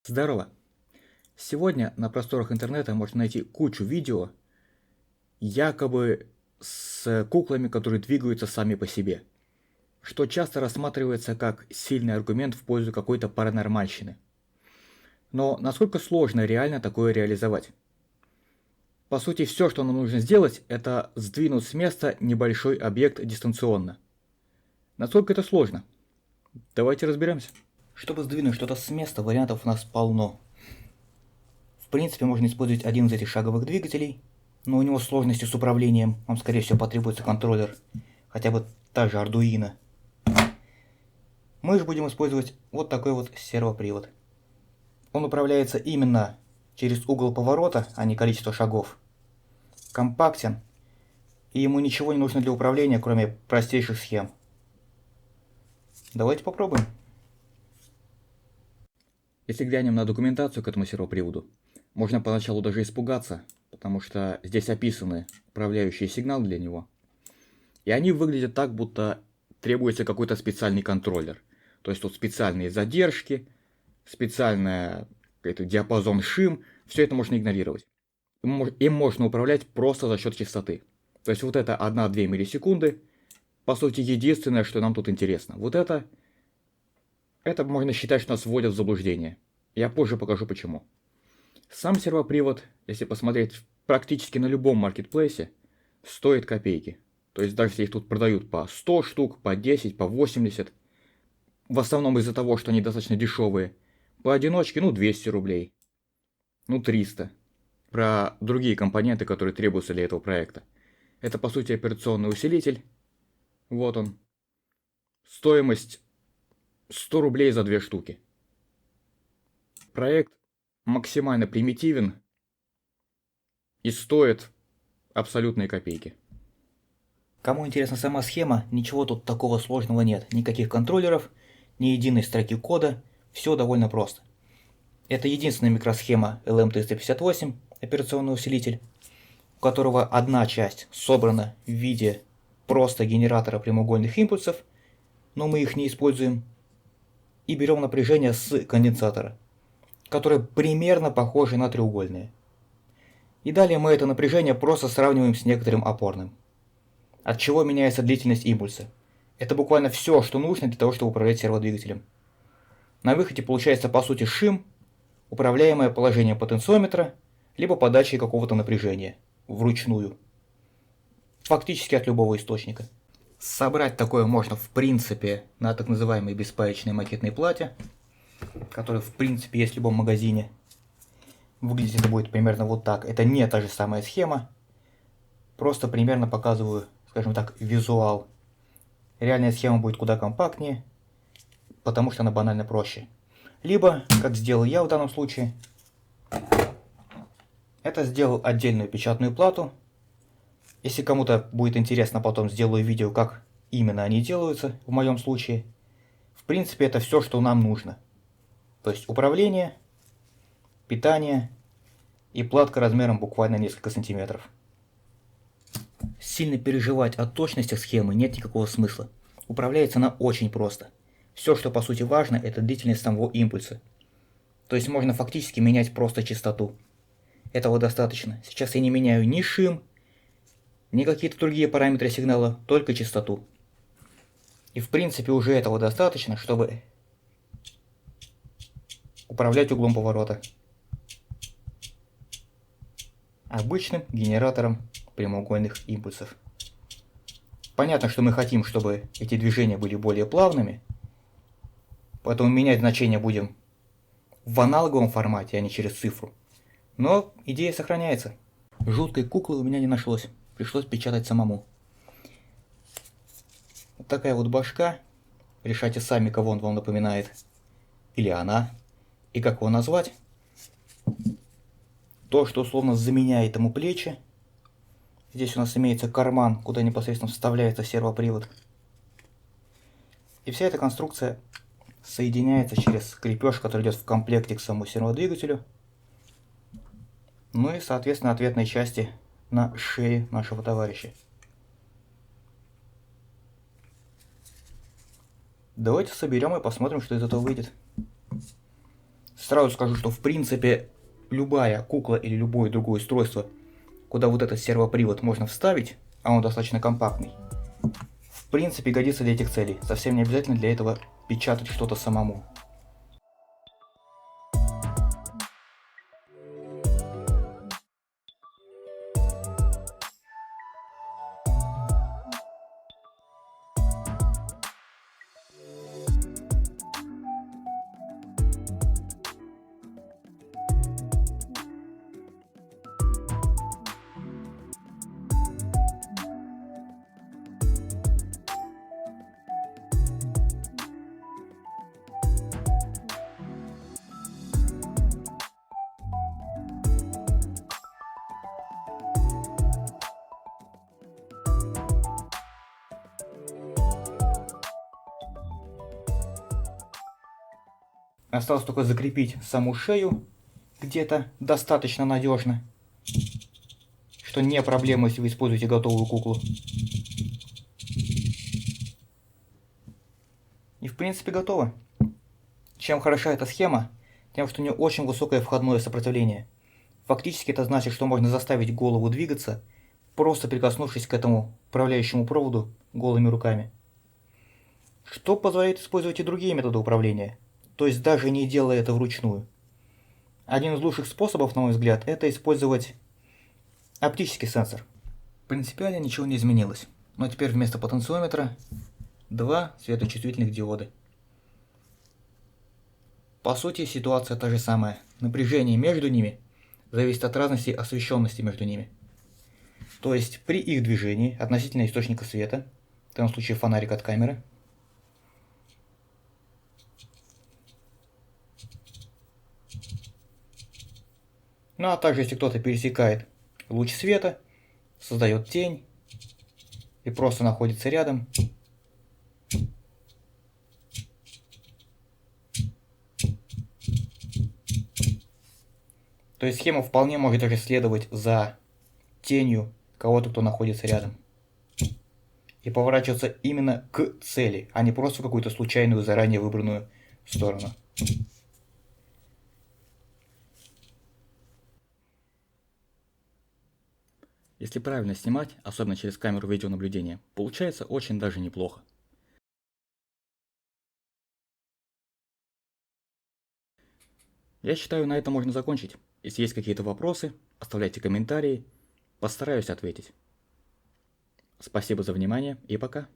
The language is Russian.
Здорово! Сегодня на просторах интернета можно найти кучу видео, якобы с куклами, которые двигаются сами по себе, что часто рассматривается как сильный аргумент в пользу какой-то паранормальщины. Но насколько сложно реально такое реализовать? По сути, все, что нам нужно сделать, это сдвинуть с места небольшой объект дистанционно. Насколько это сложно? Давайте разберемся. Чтобы сдвинуть что-то с места, вариантов у нас полно. В принципе, можно использовать один из этих шаговых двигателей, но у него сложности с управлением, вам скорее всего потребуется контроллер, хотя бы та же Arduino. Мы же будем использовать вот такой вот сервопривод. Он управляется именно через угол поворота, а не количество шагов. Компактен, и ему ничего не нужно для управления, кроме простейших схем. Давайте попробуем. Если глянем на документацию к этому сервоприводу, можно поначалу даже испугаться, потому что здесь описаны управляющие сигналы для него. И они выглядят так, будто требуется какой-то специальный контроллер. То есть тут специальные задержки, специальный диапазон шим, все это можно игнорировать. Им можно управлять просто за счет частоты. То есть вот это 1-2 миллисекунды, по сути, единственное, что нам тут интересно. Вот это можно считать, что нас вводят в заблуждение. Я позже покажу почему. Сам сервопривод, если посмотреть практически на любом маркетплейсе, стоит копейки. То есть даже если их тут продают по 100 штук, по 10, по 80, в основном из-за того, что они достаточно дешевые, поодиночке, 200 рублей, 300. Про другие компоненты, которые требуются для этого проекта. Это по сути операционный усилитель. Вот он. Стоимость 100 рублей за 2 штуки. Проект максимально примитивен и стоит абсолютные копейки. Кому интересна сама схема, ничего тут такого сложного нет. Никаких контроллеров, ни единой строки кода, все довольно просто. Это единственная микросхема LM358, операционный усилитель, у которого одна часть собрана в виде просто генератора прямоугольных импульсов, но мы их не используем, и берем напряжение с конденсатора, которое примерно похоже на треугольное. И далее мы это напряжение просто сравниваем с некоторым опорным, от чего меняется длительность импульса. Это буквально все, что нужно для того, чтобы управлять серводвигателем. На выходе получается по сути шим, управляемое положение потенциометра, либо подачей какого-то напряжения вручную. Фактически от любого источника. Собрать такое можно в принципе на так называемой беспаечной макетной плате, которая в принципе есть в любом магазине. Выглядеть это будет примерно вот так. Это не та же самая схема, просто примерно показываю, скажем так, визуал. Реальная схема будет куда компактнее, потому что она банально проще. Либо, как сделал я в данном случае, это сделал отдельную печатную плату. Если кому-то будет интересно, потом сделаю видео, как именно они делаются в моем случае. В принципе, это все, что нам нужно. То есть управление, питание и платка размером буквально несколько сантиметров. Сильно переживать о точности схемы нет никакого смысла. Управляется она очень просто. Все, что по сути важно, это длительность самого импульса. То есть можно фактически менять просто частоту. Этого достаточно. Сейчас я не меняю ни шим, ни какие-то другие параметры сигнала, только частоту. И в принципе уже этого достаточно, чтобы управлять углом поворота обычным генератором прямоугольных импульсов. Понятно, что мы хотим, чтобы эти движения были более плавными, поэтому менять значение будем в аналоговом формате, а не через цифру. Но идея сохраняется. Жуткой куклы у меня не нашлось, пришлось печатать самому. Вот такая вот башка, решайте сами, кого он вам напоминает, или она, и как его назвать. То, что условно заменяет ему плечи. Здесь у нас имеется карман, куда непосредственно вставляется сервопривод. И вся эта конструкция соединяется через крепеж, который идет в комплекте к самому серводвигателю. Ну и, соответственно, ответной части на шее нашего товарища. Давайте соберем и посмотрим, что из этого выйдет. Сразу скажу, что в принципе любая кукла или любое другое устройство, куда вот этот сервопривод можно вставить, а он достаточно компактный, в принципе годится для этих целей. Совсем не обязательно для этого печатать что-то самому. Осталось только закрепить саму шею где-то достаточно надежно, что не проблема, если вы используете готовую куклу. И в принципе готово. Чем хороша эта схема? Тем, что у нее очень высокое входное сопротивление. Фактически это значит, что можно заставить голову двигаться, просто прикоснувшись к этому управляющему проводу голыми руками. Что позволяет использовать и другие методы управления, то есть даже не делая это вручную. Один из лучших способов, на мой взгляд, это использовать оптический сенсор. Принципиально ничего не изменилось, но теперь вместо потенциометра два светочувствительных диода. По сути, ситуация та же самая. Напряжение между ними зависит от разности освещенности между ними. То есть при их движении относительно источника света, в данном случае фонарик от камеры, ну а также если кто-то пересекает луч света, создает тень и просто находится рядом, то есть схема вполне может даже следовать за тенью кого-то, кто находится рядом. И поворачиваться именно к цели, а не просто в какую-то случайную, заранее выбранную сторону. Если правильно снимать, особенно через камеру видеонаблюдения, получается очень даже неплохо. Я считаю, на этом можно закончить. Если есть какие-то вопросы, оставляйте комментарии, постараюсь ответить. Спасибо за внимание и пока.